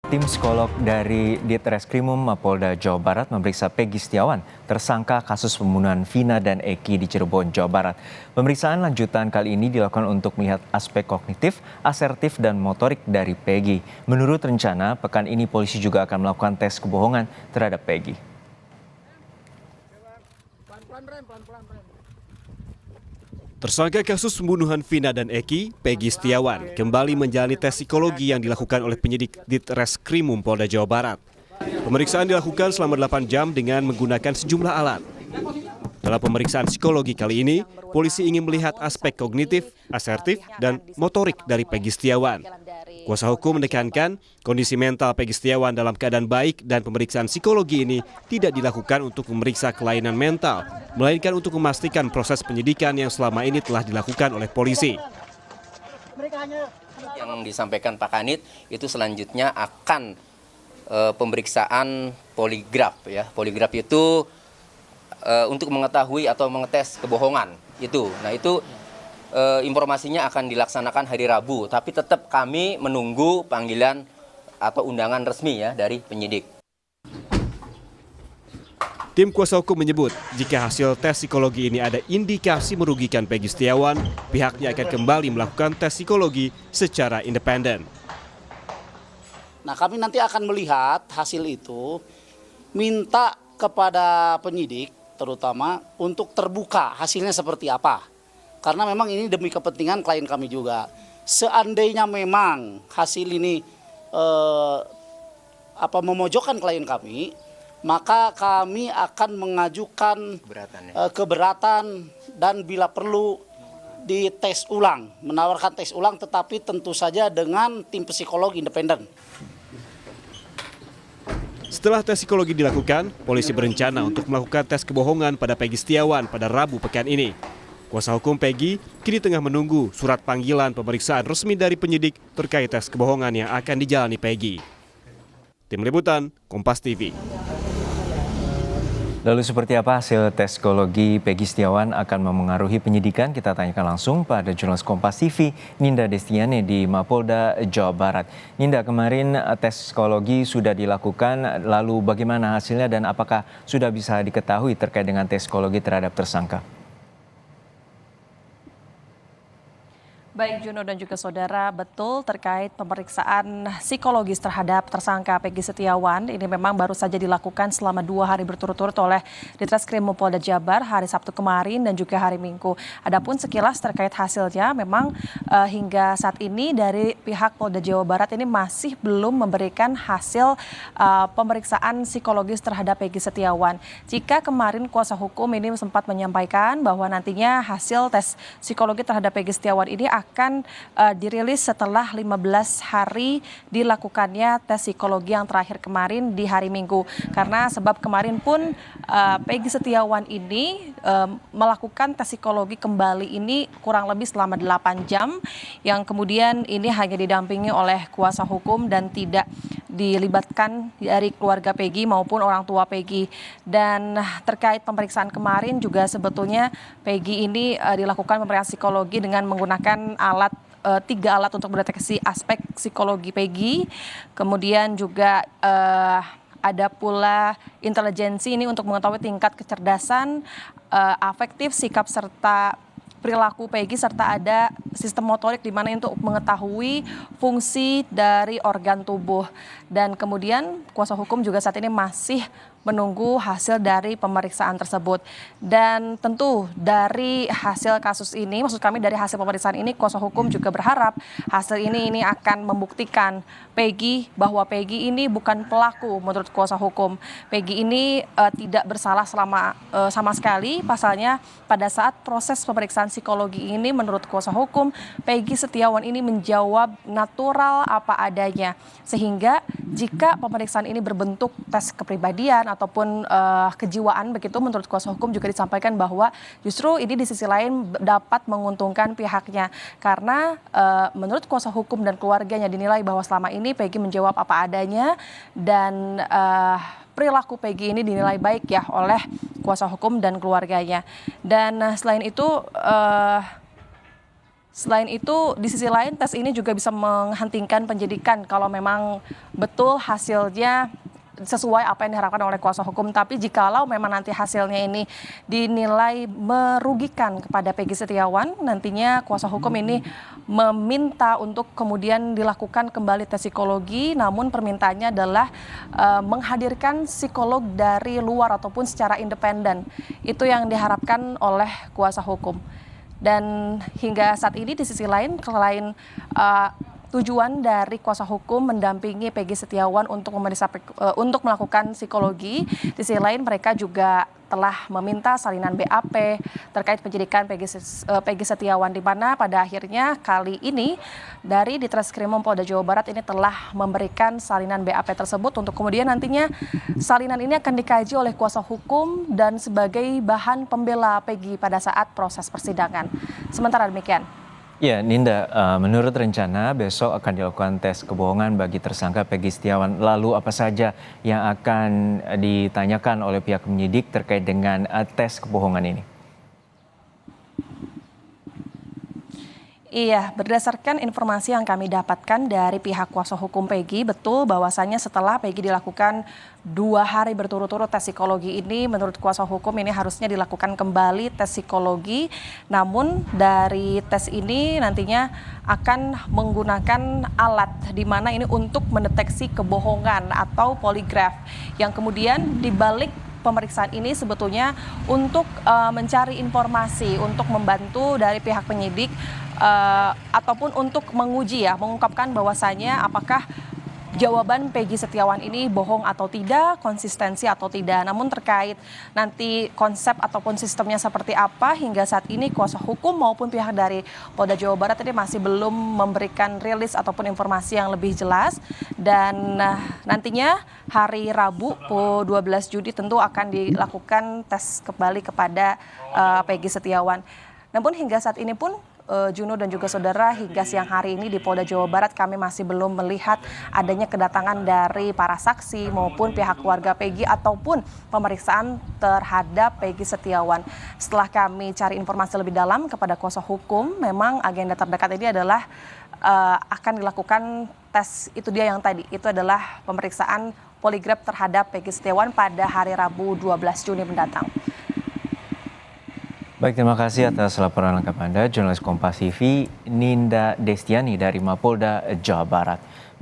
Tim psikolog dari Ditreskrimum Mapolda Jawa Barat memeriksa Peggy Setiawan, tersangka kasus pembunuhan Vina dan Eki di Cirebon, Jawa Barat. Pemeriksaan lanjutan kali ini dilakukan untuk melihat aspek kognitif, asertif, dan motorik dari Peggy. Menurut rencana, pekan ini polisi juga akan melakukan tes kebohongan terhadap Peggy. Tersangka kasus pembunuhan Vina dan Eki, Peggy Setiawan, kembali menjalani tes psikologi yang dilakukan oleh penyidik Ditreskrimum Polda Jawa Barat. Pemeriksaan dilakukan selama 8 jam dengan menggunakan sejumlah alat. Dalam pemeriksaan psikologi kali ini, polisi ingin melihat aspek kognitif, asertif, dan motorik dari Peggy Setiawan. Kuasa hukum menekankan kondisi mental Peggy Setiawan dalam keadaan baik dan pemeriksaan psikologi ini tidak dilakukan untuk memeriksa kelainan mental, melainkan untuk memastikan proses penyidikan yang selama ini telah dilakukan oleh polisi. Yang disampaikan Pak Kanit itu selanjutnya akan pemeriksaan poligraf ya. Poligraf itu untuk mengetahui atau mengetes kebohongan itu. Nah, itu informasinya akan dilaksanakan hari Rabu, tapi tetap kami menunggu panggilan atau undangan resmi ya dari penyidik. Tim kuasa hukum menyebut, jika hasil tes psikologi ini ada indikasi merugikan Peggy Setiawan, pihaknya akan kembali melakukan tes psikologi secara independen. Nah, kami nanti akan melihat hasil itu, minta kepada penyidik terutama untuk terbuka hasilnya seperti apa. Karena memang ini demi kepentingan klien kami juga. Seandainya memang hasil ini memojokkan klien kami, maka kami akan mengajukan keberatan dan bila perlu dites ulang, menawarkan tes ulang, tetapi tentu saja dengan tim psikolog independen. Setelah tes psikologi dilakukan, polisi berencana untuk melakukan tes kebohongan pada Peggy Setiawan pada Rabu pekan ini. Kuasa hukum Peggy kini tengah menunggu surat panggilan pemeriksaan resmi dari penyidik terkait tes kebohongan yang akan dijalani Peggy. Tim Liputan, Kompas TV. Lalu seperti apa hasil tes psikologi Peggy Setiawan akan memengaruhi penyidikan? Kita tanyakan langsung pada jurnalis Kompas TV, Ninda Destiani di Mapolda, Jawa Barat. Ninda, kemarin tes psikologi sudah dilakukan, lalu bagaimana hasilnya dan apakah sudah bisa diketahui terkait dengan tes psikologi terhadap tersangka? Baik Juno dan juga saudara, betul terkait pemeriksaan psikologis terhadap tersangka Peggy Setiawan. Ini memang baru saja dilakukan selama 2 hari berturut-turut oleh Ditreskrimum Polda Jabar hari Sabtu kemarin dan juga hari Minggu. Adapun sekilas terkait hasilnya memang hingga saat ini dari pihak Polda Jawa Barat ini masih belum memberikan hasil pemeriksaan psikologis terhadap Peggy Setiawan. Jika kemarin kuasa hukum ini sempat menyampaikan bahwa nantinya hasil tes psikologi terhadap Peggy Setiawan ini akan dirilis setelah 15 hari dilakukannya tes psikologi yang terakhir kemarin di hari Minggu. Karena sebab kemarin pun Peggy Setiawan ini melakukan tes psikologi kembali ini kurang lebih selama 8 jam yang kemudian ini hanya didampingi oleh kuasa hukum dan tidak dilibatkan dari keluarga Peggy maupun orang tua Peggy. Dan terkait pemeriksaan kemarin juga sebetulnya Peggy ini dilakukan pemeriksaan psikologi dengan menggunakan 3 alat untuk mendeteksi aspek psikologi Peggy. Kemudian juga ada pula intelijensi ini untuk mengetahui tingkat kecerdasan, afektif, sikap serta perilaku Peggy, serta ada sistem motorik di mana untuk mengetahui fungsi dari organ tubuh. Dan kemudian kuasa hukum juga saat ini masih menunggu hasil dari pemeriksaan tersebut. Dan tentu dari hasil kasus ini, maksud kami dari hasil pemeriksaan ini, kuasa hukum juga berharap hasil ini akan membuktikan Peggy bahwa Peggy ini bukan pelaku menurut kuasa hukum. Peggy ini tidak bersalah sama sekali. Pasalnya pada saat proses pemeriksaan psikologi ini menurut kuasa hukum, Peggy Setiawan ini menjawab natural apa adanya. Sehingga jika pemeriksaan ini berbentuk tes kepribadian ataupun kejiwaan begitu, menurut kuasa hukum juga disampaikan bahwa justru ini di sisi lain dapat menguntungkan pihaknya. Karena menurut kuasa hukum dan keluarganya dinilai bahwa selama ini Peggy menjawab apa adanya dan perilaku Peggy ini dinilai baik ya oleh kuasa hukum dan keluarganya. Dan selain itu Selain itu, di sisi lain tes ini juga bisa menghentikan penyidikan kalau memang betul hasilnya sesuai apa yang diharapkan oleh kuasa hukum. Tapi jikalau memang nanti hasilnya ini dinilai merugikan kepada Peggy Setiawan, nantinya kuasa hukum ini meminta untuk kemudian dilakukan kembali tes psikologi, namun permintaannya adalah menghadirkan psikolog dari luar ataupun secara independen. Itu yang diharapkan oleh kuasa hukum. Dan hingga saat ini di sisi lain, selain tujuan dari kuasa hukum mendampingi Peggy Setiawan untuk untuk melakukan psikologi, di sisi lain mereka juga telah meminta salinan BAP terkait penyidikan Peggy Setiawan, di mana pada akhirnya kali ini dari Ditreskrimum Polda Jawa Barat ini telah memberikan salinan BAP tersebut untuk kemudian nantinya salinan ini akan dikaji oleh kuasa hukum dan sebagai bahan pembela Peggy pada saat proses persidangan. Sementara demikian. Ya, Ninda, menurut rencana besok akan dilakukan tes kebohongan bagi tersangka Peggy Setiawan. Lalu apa saja yang akan ditanyakan oleh pihak penyidik terkait dengan tes kebohongan ini? Iya, berdasarkan informasi yang kami dapatkan dari pihak kuasa hukum Peggy, betul bahwasannya setelah Peggy dilakukan 2 hari berturut-turut tes psikologi ini, menurut kuasa hukum ini harusnya dilakukan kembali tes psikologi. Namun dari tes ini nantinya akan menggunakan alat di mana ini untuk mendeteksi kebohongan atau poligraf, yang kemudian dibalik pemeriksaan ini sebetulnya untuk mencari informasi, untuk membantu dari pihak penyidik ataupun untuk menguji mengungkapkan bahwasannya apakah jawaban Peggy Setiawan ini bohong atau tidak, konsistensi atau tidak. Namun terkait nanti konsep ataupun sistemnya seperti apa, hingga saat ini kuasa hukum maupun pihak dari Polda Jawa Barat ini masih belum memberikan rilis ataupun informasi yang lebih jelas. Dan nantinya hari Rabu 12 Juni tentu akan dilakukan tes kembali kepada Peggy Setiawan. Namun hingga saat ini pun Juno dan juga saudara, hingga siang hari ini di Polda Jawa Barat kami masih belum melihat adanya kedatangan dari para saksi maupun pihak keluarga Peggy ataupun pemeriksaan terhadap Peggy Setiawan. Setelah kami cari informasi lebih dalam kepada kuasa hukum, memang agenda terdekat ini adalah akan dilakukan tes, itu dia yang tadi, itu adalah pemeriksaan poligraf terhadap Peggy Setiawan pada hari Rabu 12 Juni mendatang. Baik, terima kasih atas laporan lengkap Anda, jurnalis Kompas TV Ninda Destiani dari Mapolda Jawa Barat.